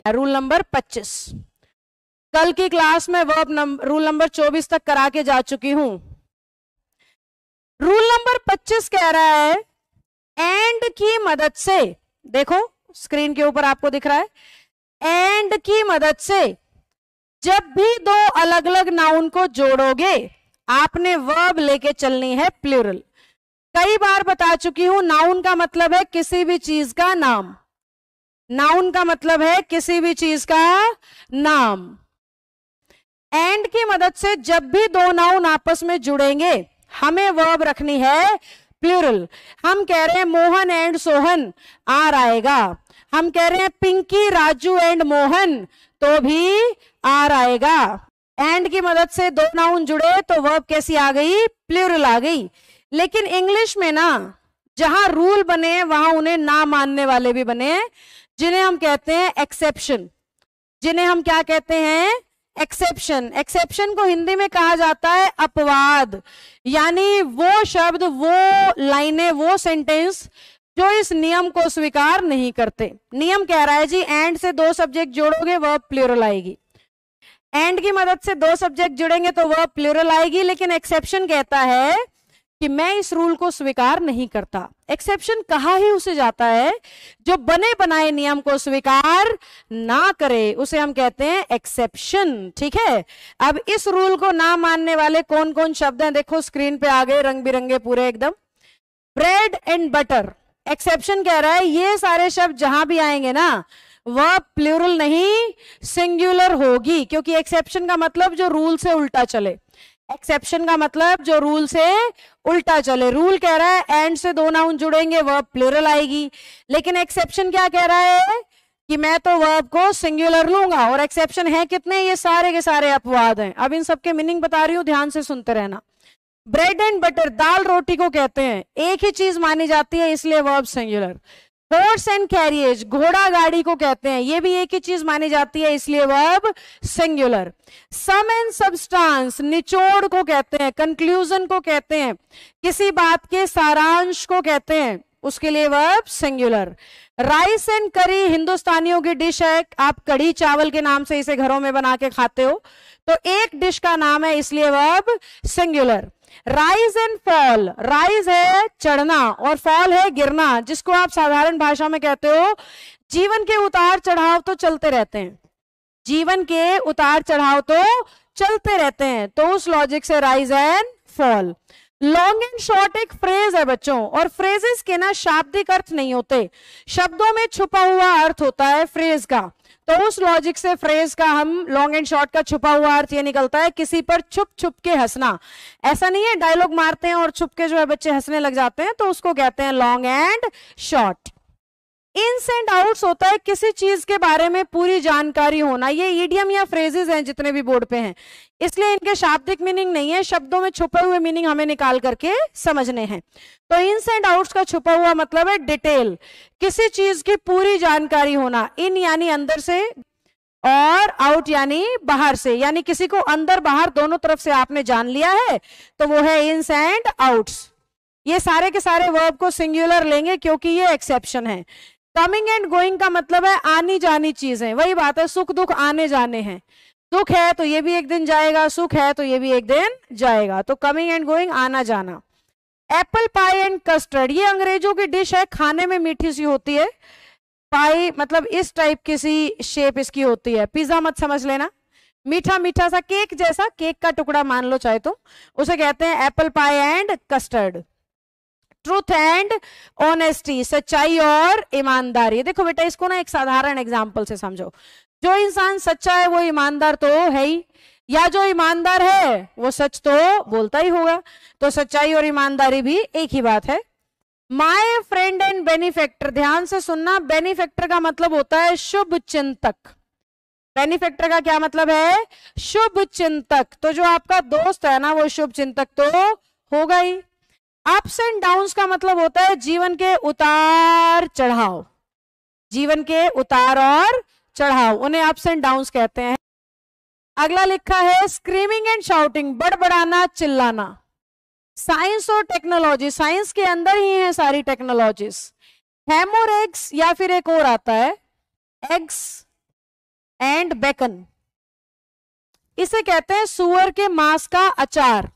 जाएगा। Rule number 25 कल की क्लास में वर्ब रूल नंबर 24 तक करा के जा चुकी हूं। रूल नंबर 25 कह रहा है एंड की मदद से, देखो स्क्रीन के ऊपर आपको दिख रहा है, एंड की मदद से जब भी दो अलग अलग नाउन को जोड़ोगे आपने वर्ब लेके चलनी है प्लूरल। कई बार बता चुकी हूं नाउन का मतलब है किसी भी चीज का नाम, नाउन का मतलब है किसी भी चीज का नाम। एंड की मदद से जब भी दो नाउन आपस में जुड़ेंगे हमें वर्ब रखनी है प्लूरल। हम कह रहे हैं मोहन एंड सोहन, आर आएगा। हम कह रहे हैं पिंकी राजू एंड मोहन, तो भी आर आएगा। एंड की मदद से दो नाउन जुड़े तो वर्ब कैसी आ गई, प्लूरल आ गई। लेकिन इंग्लिश में ना जहां रूल बने वहां उन्हें ना मानने वाले भी बने, जिन्हें हम कहते हैं एक्सेप्शन, जिन्हें हम क्या कहते हैं, एक्सेप्शन। एक्सेप्शन को हिंदी में कहा जाता है अपवाद, यानी वो शब्द, वो लाइनें, वो सेंटेंस जो इस नियम को स्वीकार नहीं करते। नियम कह रहा है जी एंड से दो सब्जेक्ट जोड़ोगे वर्ब प्लूरल आएगी, एंड की मदद से दो सब्जेक्ट जुड़ेंगे तो वर्ब प्लूरल आएगी। लेकिन एक्सेप्शन कहता है कि मैं इस रूल को स्वीकार नहीं करता। एक्सेप्शन कहा ही उसे जाता है जो बने बनाए नियम को स्वीकार ना करे, उसे हम कहते हैं एक्सेप्शन। ठीक है, अब इस रूल को ना मानने वाले कौन कौन शब्द हैं देखो स्क्रीन पे आ गए, रंग बिरंगे पूरे एकदम। ब्रेड एंड बटर, एक्सेप्शन कह रहा है ये सारे शब्द जहां भी आएंगे ना वर्ब प्लूरल नहीं सिंगुलर होगी, क्योंकि एक्सेप्शन का मतलब जो रूल से उल्टा चले, एक्सेप्शन का मतलब जो रूल से उल्टा चले। रूल कह रहा है एंड से दो नाउन जुड़ेंगे वर्ब प्लूरल आएगी, लेकिन एक्सेप्शन क्या कह रहा है कि मैं तो वर्ब को सिंगुलर लूंगा। और एक्सेप्शन है कितने, ये सारे के सारे अपवाद हैं। अब इन सबके मीनिंग बता रही हूं, ध्यान से सुनते रहना। ब्रेड एंड बटर, दाल रोटी को कहते हैं, एक ही चीज मानी जाती है इसलिए verb singular. Horse and carriage, घोड़ा गाड़ी को कहते हैं, ये भी एक ही चीज मानी जाती है इसलिए verb singular. Sum and substance, निचोड़ को कहते हैं, कंक्लूजन को कहते हैं, किसी बात के सारांश को कहते हैं, उसके लिए वर्ब सिंगुलर। राइस एंड करी हिंदुस्तानियों की डिश है, आप कढ़ी चावल के नाम से इसे घरों में बना के खाते हो, तो एक डिश का नाम है इसलिए verb singular. Rise and fall, rise है चढ़ना और फॉल है गिरना, जिसको आप साधारण भाषा में कहते हो जीवन के उतार चढ़ाव तो चलते रहते हैं, जीवन के उतार चढ़ाव तो चलते रहते हैं, तो उस लॉजिक से rise and fall. Long and short एक फ्रेज है बच्चों, और फ्रेजेस के ना शाब्दिक अर्थ नहीं होते, शब्दों में छुपा हुआ अर्थ होता है फ्रेज का। तो उस लॉजिक से फ्रेज का हम लॉन्ग एंड शॉर्ट का छुपा हुआ अर्थ ये निकलता है किसी पर छुप छुप के हंसना। ऐसा नहीं है डायलॉग मारते हैं और छुप के जो है बच्चे हंसने लग जाते हैं, तो उसको कहते हैं long and short. Ins and outs होता है किसी चीज के बारे में पूरी जानकारी होना। ये ईडियम या फ्रेजेस हैं जितने भी बोर्ड पे हैं, इसलिए इनके शाब्दिक मीनिंग नहीं है, शब्दों में छुपे हुए मीनिंग हमें निकाल करके समझने हैं। तो इन्स एंड आउट्स का छुपा हुआ मतलब है डिटेल, किसी चीज की पूरी जानकारी होना। इन यानी अंदर से और आउट यानी बाहर से, यानी किसी को अंदर बाहर दोनों तरफ से आपने जान लिया है, तो वो है इन्स एंड आउट्स। ये सारे के सारे वर्ब को सिंगुलर लेंगे क्योंकि ये एक्सेप्शन है। कमिंग एंड गोइंग का मतलब है आनी जानी चीजें, वही बात है, सुख दुख आने जाने हैं, दुख है तो ये भी एक दिन जाएगा, सुख है तो ये भी एक दिन जाएगा, तो कमिंग एंड गोइंग आना जाना। एप्पल पाई एंड कस्टर्ड, ये अंग्रेजों की डिश है, खाने में मीठी सी होती है, पाई मतलब इस टाइप की सी शेप इसकी होती है, पिज्जा मत समझ लेना, मीठा मीठा सा केक जैसा, केक का टुकड़ा मान लो चाहे तो, उसे कहते हैं apple pie and custard. Truth and honesty, सच्चाई और ईमानदारी। देखो बेटा इसको ना एक साधारण एग्जांपल से समझो, जो इंसान सच्चा है वो ईमानदार तो है ही, या जो ईमानदार है वो सच तो बोलता ही होगा, तो सच्चाई और ईमानदारी भी एक ही बात है। माय फ्रेंड एंड बेनिफेक्टर, ध्यान से सुनना, बेनिफेक्टर का मतलब होता है शुभ चिंतक। बेनिफेक्टर का क्या मतलब है, शुभ चिंतक, तो जो आपका दोस्त है ना वो शुभ चिंतक तो होगा ही। अप्स एंड डाउन्स का मतलब होता है जीवन के उतार चढ़ाव, जीवन के उतार और चढ़ाव, उन्हें अप्स एंड डाउन्स कहते हैं। अगला लिखा है स्क्रीमिंग एंड शाउटिंग, बड़बड़ाना चिल्लाना। साइंस और टेक्नोलॉजी, साइंस के अंदर ही है सारी टेक्नोलॉजीज। हेमोरेक्स या फिर एक और आता है एग्स एंड बेकन। इसे कहते हैं सुअर के मांस का अचार।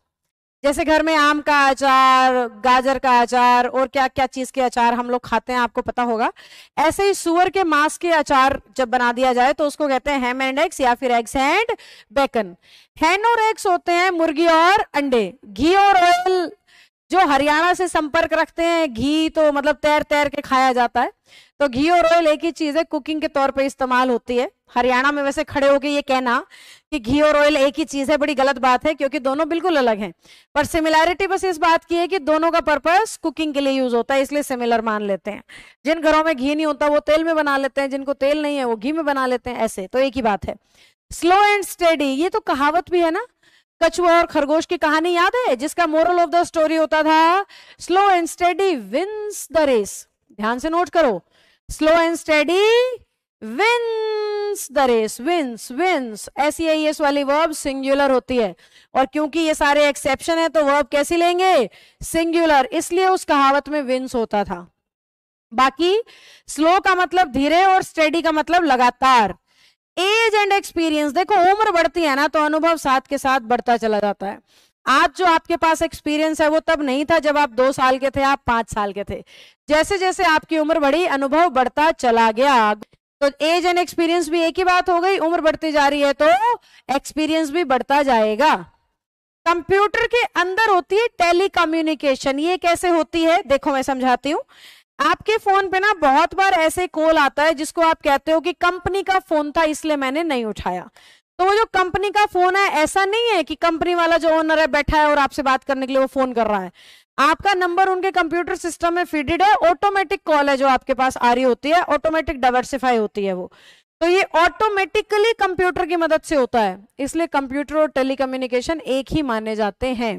जैसे घर में आम का अचार, गाजर का अचार और क्या क्या चीज के अचार हम लोग खाते हैं, आपको पता होगा। ऐसे ही सुअर के मांस के अचार जब बना दिया जाए तो उसको कहते हैं हैम एंड एग्स या फिर एग्स एंड बेकन। हैन और एग्स होते हैं मुर्गी और अंडे। घी और ऑयल जो हरियाणा से संपर्क रखते हैं, घी तो मतलब तैर तैर के खाया जाता है, तो घी और ऑयल एक ही चीज है, कुकिंग के तौर पे इस्तेमाल होती है। हरियाणा में वैसे खड़े होके ये कहना कि घी और ऑयल एक ही चीज है बड़ी गलत बात है, क्योंकि दोनों बिल्कुल अलग हैं। पर सिमिलैरिटी बस इस बात की है कि दोनों का पर्पस कुकिंग के लिए यूज होता है, इसलिए सिमिलर मान लेते हैं। जिन घरों में घी नहीं होता वो तेल में बना लेते हैं, जिनको तेल नहीं है वो घी में बना लेते हैं, ऐसे तो एक ही बात है। स्लो एंड स्टेडी, ये तो कहावत भी है ना, कछुआ और खरगोश की कहानी याद है, जिसका मोरल ऑफ द स्टोरी होता था slow and steady wins the race. ध्यान से नोट करो, slow and steady wins the race. Wins wins SEIS वाली वर्ब सिंगुलर होती है, और क्योंकि ये सारे एक्सेप्शन है तो वर्ब कैसी लेंगे, सिंगुलर, इसलिए उस कहावत में विंस होता था। बाकी स्लो का मतलब धीरे और स्टेडी का मतलब लगातार। एज एंड एक्सपीरियंस, देखो उम्र बढ़ती है ना तो अनुभव साथ के साथ बढ़ता चला जाता है। आज जो आपके पास एक्सपीरियंस है वो तब नहीं था जब आप 2 साल के थे, आप 5 साल के थे। जैसे जैसे आपकी उम्र बढ़ी अनुभव बढ़ता चला गया। तो एज एंड एक्सपीरियंस भी एक ही बात हो गई, उम्र बढ़ती जा रही है तो एक्सपीरियंस भी बढ़ता जाएगा। कंप्यूटर के अंदर होती है टेलीकम्युनिकेशन। ये कैसे होती है देखो मैं समझाती हूँ। आपके फोन पे ना बहुत बार ऐसे कॉल आता है जिसको आप कहते हो कि कंपनी का फोन था इसलिए मैंने नहीं उठाया। तो वो जो कंपनी का फोन है, ऐसा नहीं है कि कंपनी वाला जो ओनर है बैठा है और आपसे बात करने के लिए वो फोन कर रहा है। आपका नंबर उनके कंप्यूटर सिस्टम में फीडेड है, ऑटोमेटिक कॉल है जो आपके पास आ रही होती है, ऑटोमेटिक डाइवर्सिफाई होती है वो। तो ये ऑटोमेटिकली कंप्यूटर की मदद से होता है, इसलिए कंप्यूटर और टेलीकम्युनिकेशन एक ही माने जाते हैं।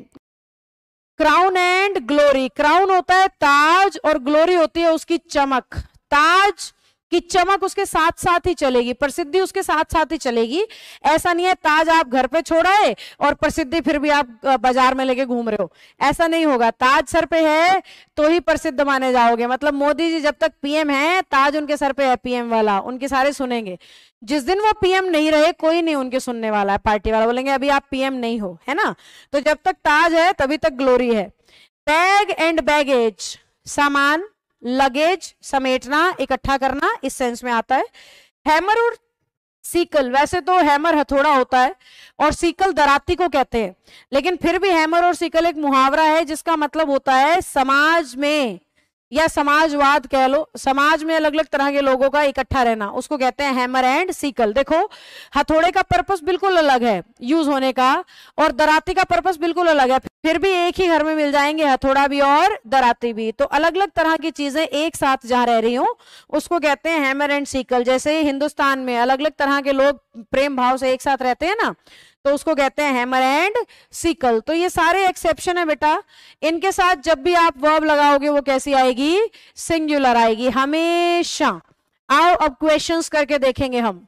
क्राउन एंड ग्लोरी, क्राउन होता है ताज और ग्लोरी होती है उसकी चमक। ताज की चमक उसके साथ साथ ही चलेगी, प्रसिद्धि उसके साथ साथ ही चलेगी। ऐसा नहीं है ताज आप घर पे छोड़ा है और प्रसिद्धि फिर भी आप बाजार में लेके घूम रहे हो, ऐसा नहीं होगा। ताज सर पे है तो ही प्रसिद्ध माने जाओगे। मतलब मोदी जी जब तक PM है ताज उनके सर पे है PM वाला, उनके सारे सुनेंगे। जिस दिन वो PM नहीं रहे कोई नहीं उनके सुनने वाला है, पार्टी वाला बोलेंगे अभी आप PM नहीं हो, है ना। तो जब तक ताज है तभी तक ग्लोरी है। बैग एंड बैगेज, सामान, लगेज, समेटना, इकट्ठा करना, इस सेंस में आता है। हैमर और सीकल, वैसे तो हैमर हथौड़ा होता है और सीकल दराती को कहते हैं, लेकिन फिर भी हैमर और सीकल एक मुहावरा है जिसका मतलब होता है समाज में या समाजवाद कह लो, समाज में अलग अलग तरह के लोगों का इकट्ठा रहना, उसको कहते हैं हैमर एंड सीकल। देखो हथौड़े का पर्पस बिल्कुल अलग है यूज होने का और दराती का पर्पस बिल्कुल अलग है, फिर भी एक ही घर में मिल जाएंगे हथौड़ा भी और दराती भी। तो अलग अलग तरह की चीजें एक साथ जहां रह रही हो उसको कहते हैं हैमर एंड सीकल। जैसे हिंदुस्तान में अलग अलग तरह के लोग प्रेम भाव से एक साथ रहते हैं ना, तो उसको कहते हैं हैमर एंड सीकल। तो ये सारे एक्सेप्शन है बेटा, इनके साथ जब भी आप वर्ब लगाओगे वो कैसी आएगी, सिंगुलर आएगी हमेशा। आओ अब क्वेश्चंस करके देखेंगे हम।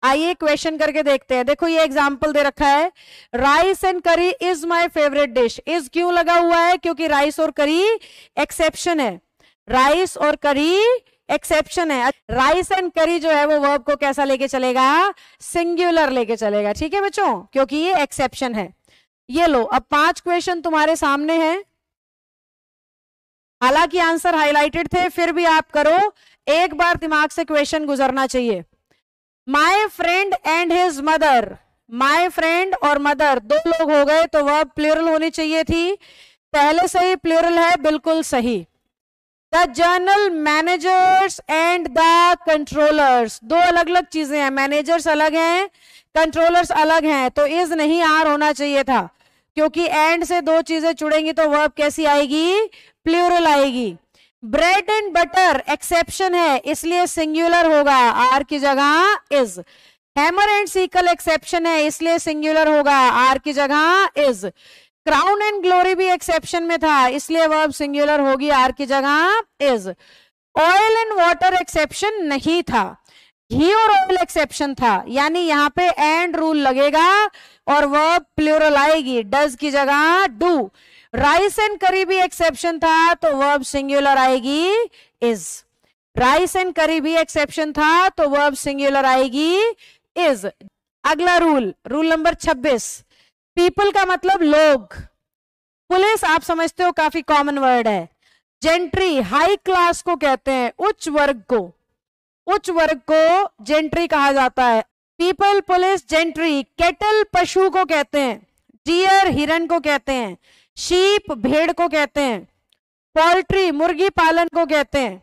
आइए क्वेश्चन करके देखते हैं। देखो ये एग्जाम्पल दे रखा है, राइस एंड करी is my favourite dish. Is क्यों लगा हुआ है, क्योंकि राइस और करी एक्सेप्शन है, राइस और करी एक्सेप्शन है। राइस एंड करी जो है वो वर्ब को कैसा लेके चलेगा, सिंगुलर लेके चलेगा, ठीक है बच्चों, क्योंकि ये एक्सेप्शन है। ये लो अब 5 क्वेश्चन तुम्हारे सामने हैं, हालांकि आंसर हाईलाइटेड थे फिर भी आप करो, एक बार दिमाग से क्वेश्चन गुजरना चाहिए। My friend and his mother, my friend और मदर 2 लोग हो गए तो वर्ब प्लूरल होनी चाहिए थी, पहले से ही प्लूरल है, बिल्कुल सही। The general managers and the controllers, 2 अलग अलग चीजें हैं, मैनेजर्स अलग हैं कंट्रोलर्स अलग हैं, तो इज नहीं आर होना चाहिए था, क्योंकि एंड से 2 चीजें जुड़ेंगी तो वर्ब कैसी आएगी, प्लूरल आएगी। ब्रेड एंड बटर एक्सेप्शन है इसलिए सिंगुलर होगा, आर की जगह is. Hammer and sickle exception है इसलिए सिंगुलर होगा, आर की जगह इज। क्राउन एंड ग्लोरी भी एक्सेप्शन में था इसलिए वर्ब सिंगुलर होगी, आर की जगह is. Oil and water exception नहीं था, घी और ऑयल एक्सेप्शन था, यानी यहाँ पे एंड रूल लगेगा और वर्ब प्लूरल आएगी, डज की जगह डू। राइस एंड करी भी एक्सेप्शन था तो वर्ब सिंगुलर आएगी, इज। राइस एंड करी भी एक्सेप्शन था, तो वर्ब सिंगुलर आएगी इज। अगला रूल, रूल नंबर 26, पीपल का मतलब लोग। पुलिस आप समझते हो काफी कॉमन वर्ड है। जेंट्री हाई क्लास को कहते हैं, उच्च वर्ग को, उच्च वर्ग को जेंट्री कहा जाता है। People, police, gentry. केटल पशु को कहते हैं, डियर हिरन को कहते हैं, शीप भेड़ को कहते हैं, पोल्ट्री मुर्गी पालन को कहते हैं,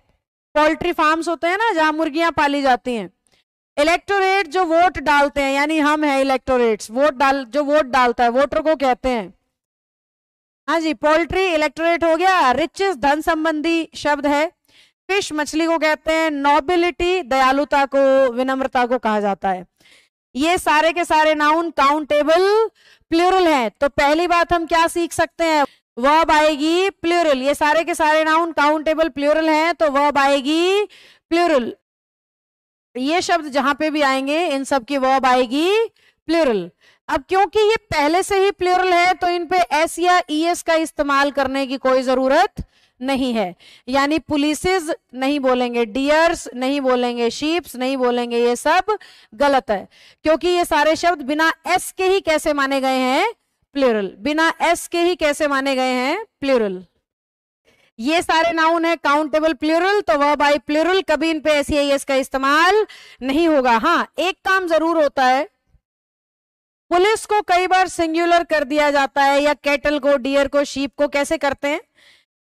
पोल्ट्री फार्म्स होते हैं ना जहां मुर्गियां पाली जाती हैं। इलेक्टोरेट जो वोट डालते हैं, यानी हम है इलेक्टोरेट्स, जो वोट डालता है वोटर को कहते हैं। हाँ जी, पोल्ट्री इलेक्टोरेट हो गया। रिचेस धन संबंधी शब्द है। फिश मछली को कहते हैं। नोबिलिटी दयालुता को, विनम्रता को कहा जाता है। ये सारे के सारे नाउन काउंटेबल प्लूरल हैं। तो पहली बात हम क्या सीख सकते हैं, वर्ब आएगी प्लूरल। ये सारे के सारे नाउन काउंटेबल प्लूरल हैं, तो वर्ब आएगी प्लूरल। ये शब्द जहां पे भी आएंगे इन सब की वर्ब आएगी प्लूरल। अब क्योंकि ये पहले से ही प्लूरल है तो इन पे एस या ईएस का इस्तेमाल करने की कोई जरूरत नहीं है। यानी पुलिसेस नहीं बोलेंगे, डियर्स नहीं बोलेंगे, शीप्स नहीं बोलेंगे, ये सब गलत है। क्योंकि ये सारे शब्द बिना एस के ही कैसे माने गए हैं, प्लूरल। बिना एस के ही कैसे माने गए हैं, प्लूरल। ये सारे नाउन है काउंटेबल प्लूरल, तो वर्ब आई प्लूरल, कभी इन पे एस या ईएस का इस्तेमाल नहीं होगा। हाँ, एक काम जरूर होता है, पुलिस को कई बार सिंगुलर कर दिया जाता है, या कैटल को, डियर को, शीप को। कैसे करते हैं,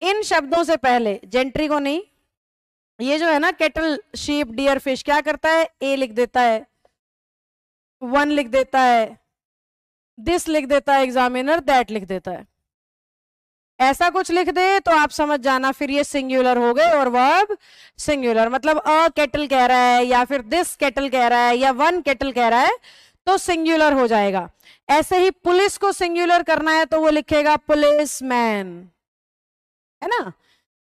इन शब्दों से पहले, जेंट्री को नहीं। ये जो है ना कैटल, शीप, डियर, फिश, क्या करता है, ए लिख देता है, वन लिख देता है, दिस लिख देता है एग्जामिनर, दैट लिख देता है। ऐसा कुछ लिख दे तो आप समझ जाना फिर ये सिंगुलर हो गए और वर्ब सिंगुलर। मतलब अ कैटल कह रहा है, या फिर दिस कैटल कह रहा है, या वन कैटल कह रहा है, तो सिंगुलर हो जाएगा। ऐसे ही पुलिस को सिंगुलर करना है तो वो लिखेगा पुलिसमैन, है ना।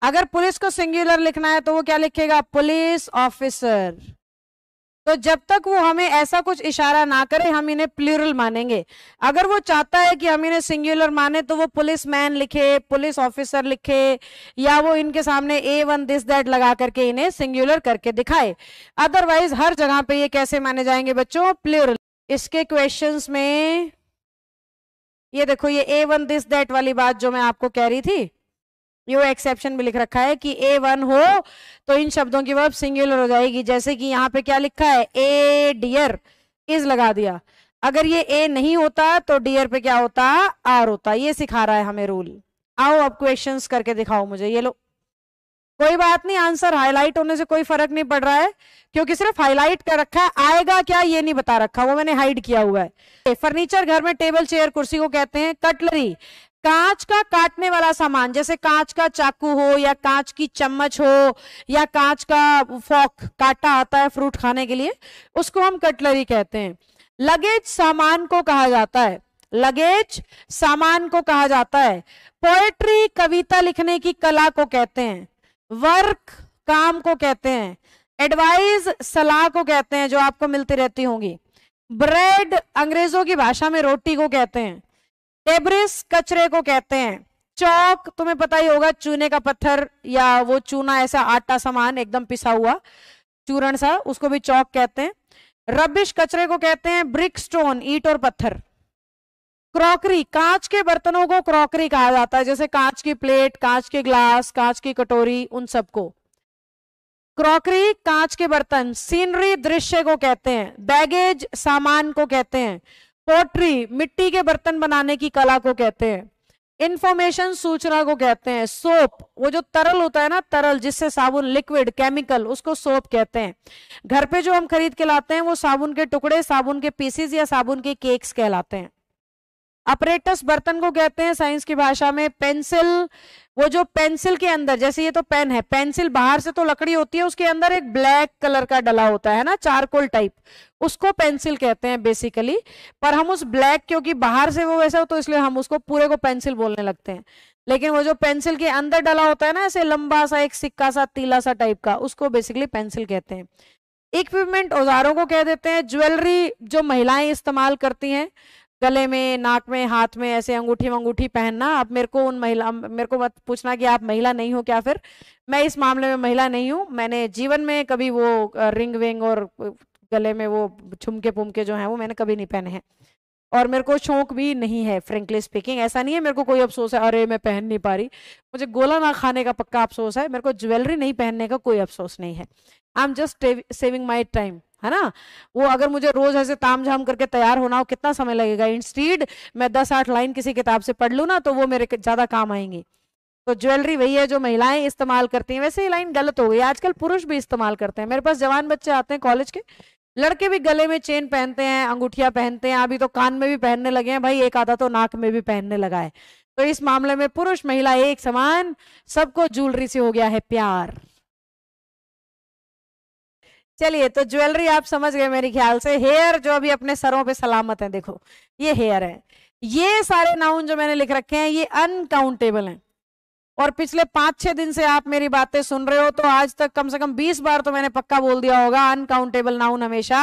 अगर पुलिस को सिंगुलर लिखना है तो वो क्या लिखेगा, पुलिस ऑफिसर। तो जब तक वो हमें ऐसा कुछ इशारा ना करे हम इन्हें प्लूरल मानेंगे। अगर वो चाहता है कि हम इन्हें सिंगुलर माने तो वो पुलिसमैन लिखे, पुलिस ऑफिसर लिखे, या वो इनके सामने A1 दिस दैट लगा करके इन्हें सिंगुलर करके दिखाए। अदरवाइज हर जगह पे ये कैसे माने जाएंगे बच्चों, प्लूरल। इसके क्वेश्चंस में ये देखो, ये A1 दिस दैट वाली बात जो मैं आपको कह रही थी, ये एक्सेप्शन भी लिख रखा है कि A1 हो तो इन शब्दों की वर्ब सिंगुलर हो जाएगी। जैसे कि यहाँ पे क्या लिखा है, ए डियर, इज लगा दिया। अगर ये ए नहीं होता तो डियर पे क्या होता, आर होता। ये सिखा रहा है हमें रूल। आओ अब क्वेश्चंस करके दिखाओ मुझे। ये लो, कोई बात नहीं, आंसर हाईलाइट होने से कोई फर्क नहीं पड़ रहा है, क्योंकि सिर्फ हाईलाइट कर रखा है, आएगा क्या ये नहीं बता रखा, वो मैंने हाइड किया हुआ है। फर्नीचर घर में टेबल, चेयर, कुर्सी को कहते हैं। कटलरी कांच का काटने वाला सामान, जैसे कांच का चाकू हो, या कांच की चम्मच हो, या कांच का फॉक, काटा आता है फ्रूट खाने के लिए, उसको हम कटलरी कहते हैं। लगेज सामान को कहा जाता है, लगेज सामान को कहा जाता है। पोएट्री कविता लिखने की कला को कहते हैं। वर्क काम को कहते हैं। एडवाइस सलाह को कहते हैं, जो आपको मिलती रहती होंगी। ब्रेड अंग्रेजों की भाषा में रोटी को कहते हैं। डेब्रिस कचरे को कहते हैं। चौक तुम्हें पता ही होगा, चूने का पत्थर या वो चूना, ऐसा आटा सामान एकदम पिसा हुआ चूरण सा, उसको भी चौक कहते हैं। रबिश कचरे को कहते हैं। ब्रिक स्टोन ईंट और पत्थर। क्रॉकरी कांच के बर्तनों को क्रॉकरी कहा जाता है, जैसे कांच की प्लेट, कांच के ग्लास, कांच की कटोरी, उन सबको क्रॉकरी, कांच के बर्तन। सीनरी दृश्य को कहते हैं। बैगेज सामान को कहते हैं। पोट्री मिट्टी के बर्तन बनाने की कला को कहते हैं। इंफॉर्मेशन सूचना को कहते हैं। सोप वो जो तरल होता है ना, तरल जिससे साबुन, लिक्विड केमिकल, उसको सोप कहते हैं। घर पे जो हम खरीद के लाते हैं वो साबुन के टुकड़े, साबुन के पीसेस या साबुन के केक्स कहलाते हैं। अपरेटस बर्तन को कहते हैं साइंस की भाषा में। पेंसिल वो जो पेंसिल के अंदर, जैसे ये तो पेन है, पेंसिल बाहर से तो लकड़ी होती है, उसके अंदर एक ब्लैक कलर का डला होता है ना, चारकोल टाइप, उसको पेंसिल कहते हैं बेसिकली। पर हम उस ब्लैक, क्योंकि बाहर से वो वैसा हो तो इसलिए हम उसको पूरे को पेंसिल बोलने लगते हैं। लेकिन वो जो पेंसिल के अंदर डला होता है ना, ऐसे लंबा सा एक सिक्का सा तीला सा टाइप का, उसको बेसिकली पेंसिल कहते हैं। इक्विपमेंट औजारों को कह देते हैं। ज्वेलरी जो महिलाएं इस्तेमाल करती हैं, गले में, नाक में, हाथ में ऐसे अंगूठी पहनना। अब मेरे को मत पूछना कि आप महिला नहीं हो क्या। फिर मैं इस मामले में महिला नहीं हूं। मैंने जीवन में कभी वो रिंग विंग और गले में वो झुमके पुमके जो हैं वो मैंने कभी नहीं पहने हैं, और मेरे को शौक भी नहीं है। फ्रेंकली स्पीकिंग ऐसा नहीं है मेरे को कोई अफसोस है अरे मैं पहन नहीं पा रही। मुझे गोला ना खाने का पक्का अफसोस है, मेरे को ज्वेलरी नहीं पहनने का कोई अफसोस नहीं है। I am just saving my time, है ना। वो अगर मुझे रोज ऐसे ताम झाम करके तैयार होना हो, कितना समय लगेगा। इंस्टीड मैं 10-8 लाइन किसी किताब से पढ़ लूँ ना, तो वो मेरे ज्यादा काम आएंगी। तो ज्वेलरी वही है जो महिलाएं इस्तेमाल करती हैं। वैसे ये लाइन गलत हो गई, आजकल पुरुष भी इस्तेमाल करते हैं। मेरे पास जवान बच्चे आते हैं कॉलेज के, लड़के भी गले में चेन पहनते हैं, अंगूठियां पहनते हैं, अभी तो कान में भी पहनने लगे हैं भाई, एक आधा तो नाक में भी पहनने लगा है। तो इस मामले में पुरुष महिला एक समान, सबको ज्वेलरी से हो गया है प्यार। चलिए, तो ज्वेलरी आप समझ गए मेरे ख्याल से। हेयर जो अभी अपने सरों पे सलामत है, देखो ये हेयर है। ये सारे नाउन जो मैंने लिख रखे हैं ये अनकाउंटेबल हैं, और पिछले 5-6 दिन से आप मेरी बातें सुन रहे हो, तो आज तक कम से कम 20 बार तो मैंने पक्का बोल दिया होगा अनकाउंटेबल नाउन हमेशा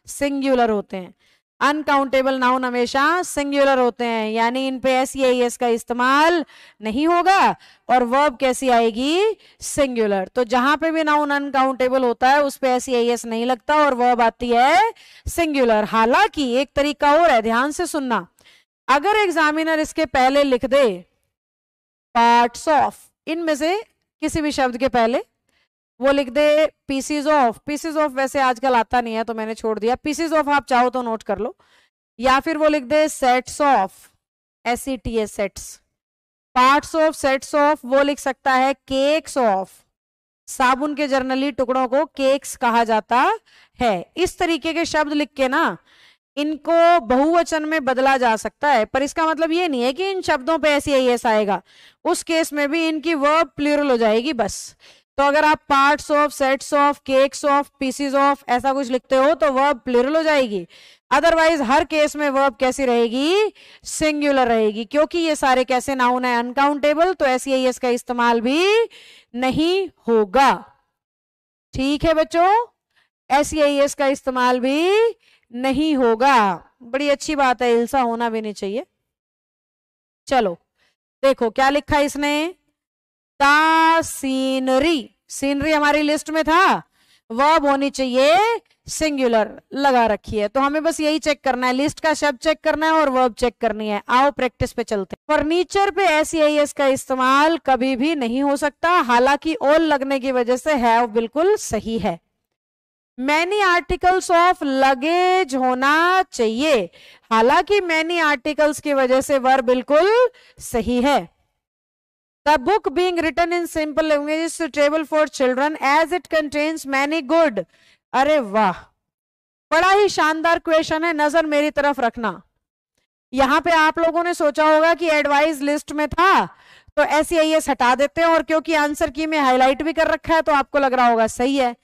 सिंगुलर होते हैं। अनकाउंटेबल नाउन हमेशा सिंगुलर होते हैं, यानी इन पे एस का इस्तेमाल नहीं होगा, और वर्ब कैसी आएगी, सिंगुलर। तो जहां पे भी नाउन अनकाउंटेबल होता है उस पे एस नहीं लगता और वर्ब आती है सिंगुलर। हालांकि एक तरीका और है, ध्यान से सुनना। अगर एग्जामिनर इसके पहले लिख दे पार्ट्स ऑफ, इनमें से किसी भी शब्द के पहले वो लिख दे पीसीज ऑफ। पीसीज ऑफ वैसे आजकल आता नहीं है तो मैंने छोड़ दिया, पीसीज ऑफ आप चाहो तो नोट कर लो। या फिर वो लिख दे sets of, SETS sets. Parts of, sets of, वो लिख सकता है केक्स ऑफ। साबुन के जर्नली टुकड़ों को केक्स कहा जाता है। इस तरीके के शब्द लिख के ना इनको बहुवचन में बदला जा सकता है, पर इसका मतलब ये नहीं है कि इन शब्दों पे SES आएगा। उस केस में भी इनकी वर्ब प्लूरल हो जाएगी बस। तो अगर आप parts of, sets of, cakes of, PCs of ऐसा कुछ लिखते हो तो वर्ब प्लूरल हो जाएगी। अदरवाइज हर केस में वर्ब कैसी रहेगी, सिंगुलर रहेगी, क्योंकि ये सारे कैसे नाउन है, अनकाउंटेबल, तो SES का इस्तेमाल भी नहीं होगा। ठीक है बच्चों, SES का इस्तेमाल भी नहीं होगा। बड़ी अच्छी बात है, इल्सा होना भी नहीं चाहिए। चलो देखो क्या लिखा इसने, द सीनरी। सीनरी हमारी लिस्ट में था, वर्ब होनी चाहिए सिंगुलर, लगा रखी है। तो हमें बस यही चेक करना है, लिस्ट का शब्द चेक करना है और वर्ब चेक करनी है। आओ प्रैक्टिस पे चलते हैं। फर्नीचर पे SES का इस्तेमाल कभी भी नहीं हो सकता, हालांकि ऑल लगने की वजह से हैव बिल्कुल सही है। मैनी आर्टिकल्स ऑफ लगेज होना चाहिए, हालांकि मैनी आर्टिकल्स की वजह से वर्ब बिल्कुल सही है। The book being written in simple language is suitable for children as it contains many good. अरे वाह, बड़ा ही शानदार क्वेश्चन है, नजर मेरी तरफ रखना। यहां पे आप लोगों ने सोचा होगा कि एडवाइस लिस्ट में था तो SES हटा देते हैं, और क्योंकि आंसर की में हाईलाइट भी कर रखा है तो आपको लग रहा होगा सही है,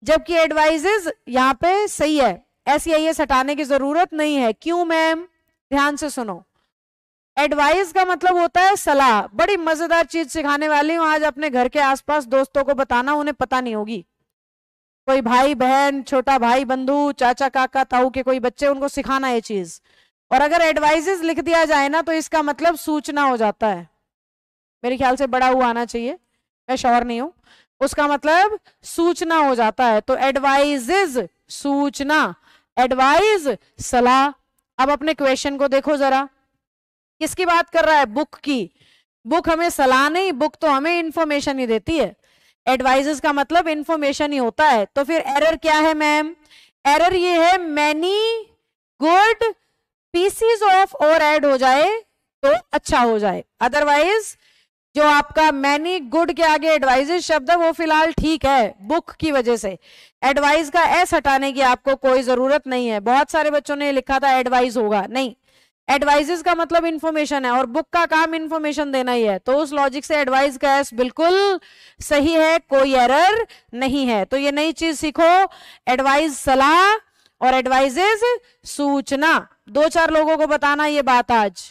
जबकि एडवाइजेज यहाँ पे सही है, SES हटाने की जरूरत नहीं है। क्यों मैम, ध्यान से सुनो। एडवाइस का मतलब होता है सलाह। बड़ी मजेदार चीज सिखाने वाली हूं आज, अपने घर के आसपास दोस्तों को बताना, उन्हें पता नहीं होगी। कोई भाई बहन, छोटा भाई बंधु, चाचा काका ताऊ के कोई बच्चे, उनको सिखाना ये चीज। और अगर एडवाइजेस लिख दिया जाए ना तो इसका मतलब सूचना हो जाता है। मेरे ख्याल से बड़ा हुआ आना चाहिए, मैं श्योर नहीं हूं। उसका मतलब सूचना हो जाता है। तो एडवाइजेज सूचना, एडवाइज सलाह। अब अपने क्वेश्चन को देखो जरा, किसकी बात कर रहा है, बुक की। बुक हमें सलाह नहीं, बुक तो हमें इंफॉर्मेशन ही देती है। एडवाइजेस का मतलब इंफॉर्मेशन ही होता है। तो फिर एरर क्या है मैम, एरर ये है मैनी गुड पीसीज ऑफ और ऐड हो जाए तो अच्छा हो जाए। अदरवाइज जो आपका मैनी गुड के आगे एडवाइजेस शब्द है वो फिलहाल ठीक है बुक की वजह से। एडवाइस का एस हटाने की आपको कोई जरूरत नहीं है। बहुत सारे बच्चों ने लिखा था एडवाइस होगा, नहीं, एडवाइजेस का मतलब इंफॉर्मेशन है और बुक का काम इंफॉर्मेशन देना ही है। तो उस लॉजिक से एडवाइस का एस बिल्कुल सही है, कोई एरर नहीं है। तो ये नई चीज सीखो, एडवाइस सलाह और एडवाइजेस सूचना। 2-4 लोगों को बताना ये बात आज,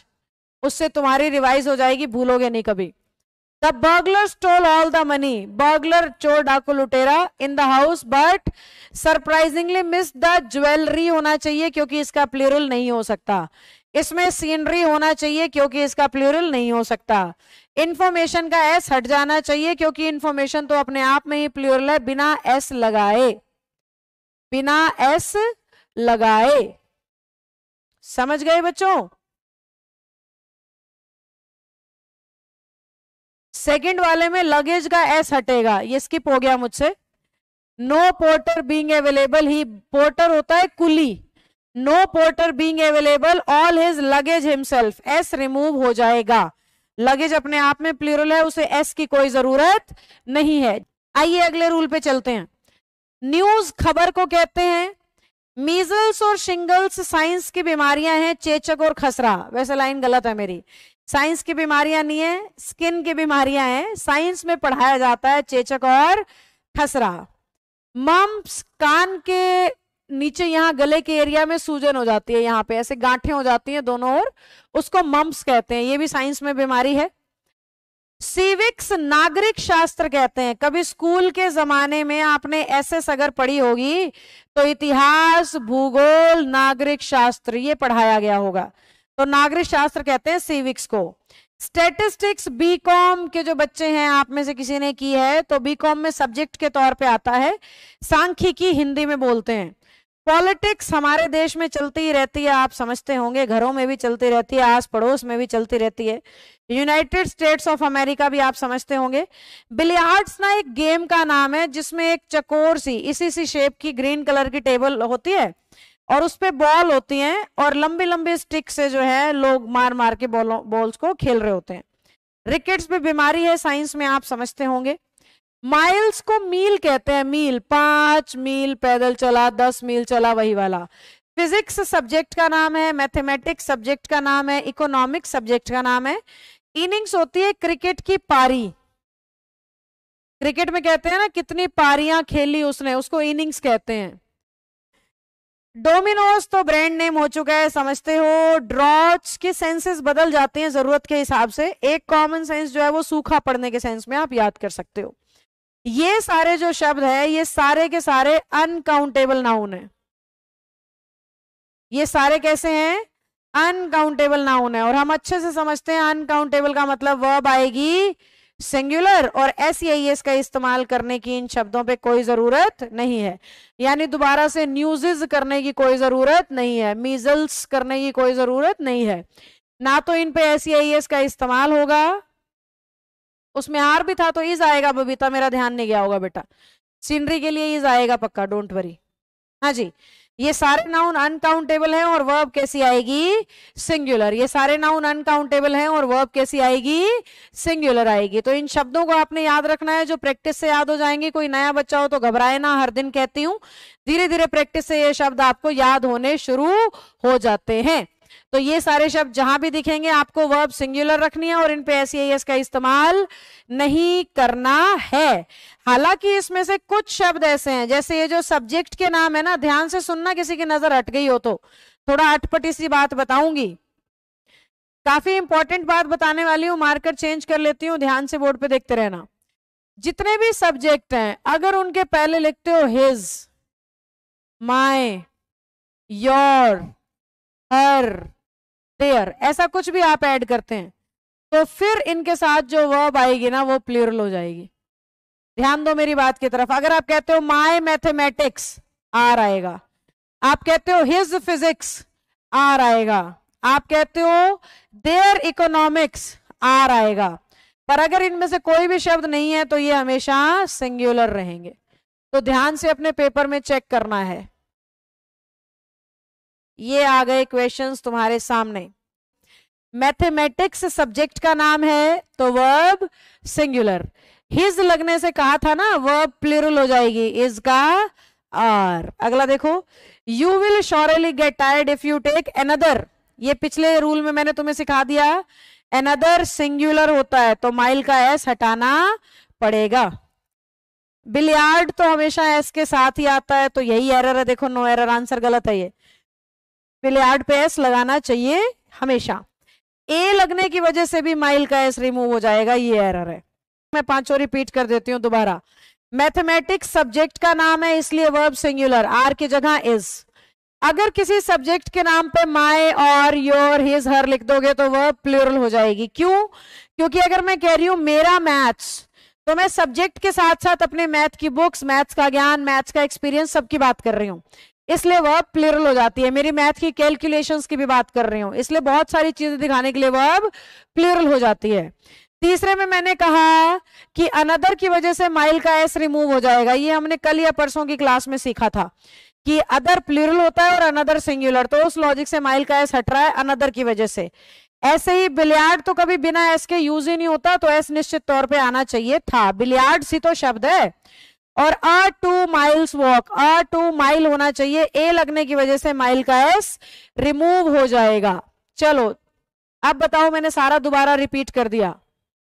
उससे तुम्हारी रिवाइज हो जाएगी, भूलोगे नहीं कभी। The burglar stole all the money, burglar चोर डाकू लुटेरा in the house but surprisingly miss the jewellery होना चाहिए क्योंकि इसका प्लूरल नहीं हो सकता। इसमें सीनरी होना चाहिए क्योंकि इसका प्लूरल नहीं हो सकता। इंफॉर्मेशन का एस हट जाना चाहिए क्योंकि इंफॉर्मेशन तो अपने आप में ही प्लूरल है बिना एस लगाए, बिना एस लगाए। समझ गए बच्चों? सेकंड वाले में लगेज का एस हटेगा, ये स्किप हो गया मुझसे। नो पोर्टर बीइंग अवेलेबल, ही पोर्टर होता है कुली। No porter being available all his luggage himself, as remove हो जाएगा। लगेज अपने आप में प्लूरल है, उसे एस की कोई जरूरत नहीं है। आइए अगले रूल पे चलते हैं। न्यूज खबर को कहते हैं। मीजल्स और शिंगल्स साइंस की बीमारियां हैं, चेचक और खसरा। वैसे लाइन गलत है मेरी, साइंस की बीमारियां नहीं है, स्किन की बीमारियां हैं। साइंस में पढ़ाया जाता है चेचक और खसरा। मम्प्स, कान के नीचे यहाँ गले के एरिया में सूजन हो जाती है, यहाँ पे ऐसे गांठें हो जाती हैं दोनों ओर, उसको मम्प्स कहते हैं, ये भी साइंस में बीमारी है। सिविक्स नागरिक शास्त्र कहते हैं। कभी स्कूल के जमाने में आपने एसएस अगर पढ़ी होगी तो इतिहास, भूगोल, नागरिक शास्त्र ये पढ़ाया गया होगा, तो नागरिक शास्त्र कहते हैं सिविक्स को। स्टैटिस्टिक्स बीकॉम के जो बच्चे हैं, आप में से किसी ने की है तो बीकॉम में सब्जेक्ट के तौर पे आता है। सांख्यिकी हिंदी में बोलते हैं। पॉलिटिक्स हमारे देश में चलती ही रहती है, आप समझते होंगे, घरों में भी चलती रहती है, आस पड़ोस में भी चलती रहती है। यूनाइटेड स्टेट्स ऑफ अमेरिका भी आप समझते होंगे। बिलियार्ड्स ना एक गेम का नाम है जिसमें एक चकोर सी इसी सी शेप की ग्रीन कलर की टेबल होती है और उस पे बॉल होती हैं और लंबी लंबी स्टिक से जो है लोग मार मार के बॉल्स को खेल रहे होते हैं। रिकेट्स पे बीमारी है, साइंस में आप समझते होंगे। माइल्स को मील कहते हैं, मील 5 मील पैदल चला, 10 मील चला, वही वाला। फिजिक्स सब्जेक्ट का नाम है, मैथमेटिक्स सब्जेक्ट का नाम है, इकोनॉमिक्स सब्जेक्ट का नाम है। इनिंग्स होती है क्रिकेट की पारी। क्रिकेट में कहते हैं ना कितनी पारियां खेली उसने, उसको इनिंग्स कहते हैं। डोमिनोज तो ब्रांड नेम हो चुका है, समझते हो। ड्रॉट्स के सेंसेस बदल जाते हैं जरूरत के हिसाब से। एक कॉमन सेंस जो है वो सूखा पड़ने के सेंस में आप याद कर सकते हो। ये सारे जो शब्द है ये सारे के सारे अनकाउंटेबल नाउन है। ये सारे कैसे हैं? अनकाउंटेबल नाउन है। और हम अच्छे से समझते हैं अनकाउंटेबल का मतलब वर्ब आएगी सिंगुलर और एस का इस्तेमाल करने की इन शब्दों पे कोई जरूरत नहीं है। यानी दोबारा से न्यूज़ करने की कोई जरूरत नहीं है, मीजल्स करने की कोई जरूरत नहीं है, ना तो इन पे एस का इस्तेमाल होगा। उसमें आर भी था तो इज आएगा, बबीता मेरा ध्यान नहीं गया होगा बेटा, सीनरी के लिए इज आएगा पक्का, डोंट वरी। हाँ जी, ये सारे नाउन अनकाउंटेबल हैं और वर्ब कैसी आएगी? सिंगुलर। ये सारे नाउन अनकाउंटेबल हैं और वर्ब कैसी आएगी? सिंगुलर आएगी। तो इन शब्दों को आपने याद रखना है, जो प्रैक्टिस से याद हो जाएंगे। कोई नया बच्चा हो तो घबराए ना, हर दिन कहती हूँ, धीरे धीरे प्रैक्टिस से ये शब्द आपको याद होने शुरू हो जाते हैं। तो ये सारे शब्द जहां भी दिखेंगे आपको वर्ब सिंगुलर रखनी है और इन पे एस का इस्तेमाल नहीं करना है। हालांकि इसमें से कुछ शब्द ऐसे हैं, जैसे ये जो सब्जेक्ट के नाम है ना, ध्यान से सुनना, किसी की नजर हट गई हो तो थोड़ा अटपटी सी बात बताऊंगी, काफी इंपॉर्टेंट बात बताने वाली हूं। मार्कर चेंज कर लेती हूं, ध्यान से बोर्ड पे देखते रहना। जितने भी सब्जेक्ट हैं अगर उनके पहले लिखते हो his, my, your, her, their, ऐसा कुछ भी आप ऐड करते हैं तो फिर इनके साथ जो वर्ब आएगी ना वो प्लूरल हो जाएगी। ध्यान दो मेरी बात की तरफ। अगर आप कहते हो माय मैथमेटिक्स, आर आएगा। आप कहते हो हिज फिजिक्स, आर आएगा। आप कहते हो देयर इकोनॉमिक्स, आर आएगा। पर अगर इनमें से कोई भी शब्द नहीं है तो ये हमेशा सिंगुलर रहेंगे। तो ध्यान से अपने पेपर में चेक करना है। ये आ गए क्वेश्चंस तुम्हारे सामने। मैथमेटिक्स सब्जेक्ट का नाम है तो वर्ब सिंगुलर। हिज लगने से कहा था ना वर्ब प्लूरल हो जाएगी, इज का आर। अगला देखो, you will surely get tired if you take another. ये पिछले रूल में मैंने तुम्हें सिखा दिया, अनदर सिंगुलर होता है तो माइल का एस हटाना पड़ेगा। बिलियार्ड तो हमेशा एस के साथ ही आता है तो यही एरर है। देखो नो एरर, आंसर गलत है। ये बिलियार्ड पे एस लगाना चाहिए हमेशा। ए लगने की वजह से भी माइल का एस रिमूव हो जाएगा, ये एरर है। मैं पांचों रिपीट कर देती हूं दोबारा। मैथमेटिक्स सब्जेक्ट का नाम है, इसलिए वर्ब सिंगुलर, आर की जगह इज। अगर किसी सब्जेक्ट के नाम पे माय और योर हिज हर लिख दोगे तो वर्ब प्लूरल हो जाएगी। क्यों? क्योंकि अगर मैं कह रही हूं मेरा मैथ्स, तो मैं सब्जेक्ट के साथ साथ अपने मैथ की बुक्स, मैथ्स का ज्ञान, मैथ्स का एक्सपीरियंस सबकी बात कर रही हूं, इसलिए वर्ब प्लूरल हो जाती है। मेरी मैथ की कैलकुलेशंस की भी बात कर रही हूं, इसलिए बहुत सारी चीजें दिखाने के लिए वर्ब प्लूरल हो जाती है। तीसरे में मैंने कहा कि अनदर की वजह से माइल का एस रिमूव हो जाएगा। ये हमने कल या परसों की क्लास में सीखा था कि अदर प्लूरल होता है और अनदर सिंगुलर, तो उस लॉजिक से माइल का एस हट रहा है अनदर की वजह से। ऐसे ही बिलियार्ड तो कभी बिना एस के यूज ही नहीं होता, तो एस निश्चित तौर पे आना चाहिए था। बिलियार्ड सी तो शब्द है। और अ 2 माइल्स वॉक, अ 2 माइल होना चाहिए, ए लगने की वजह से माइल का एस रिमूव हो जाएगा। चलो अब बताओ, मैंने सारा दोबारा रिपीट कर दिया।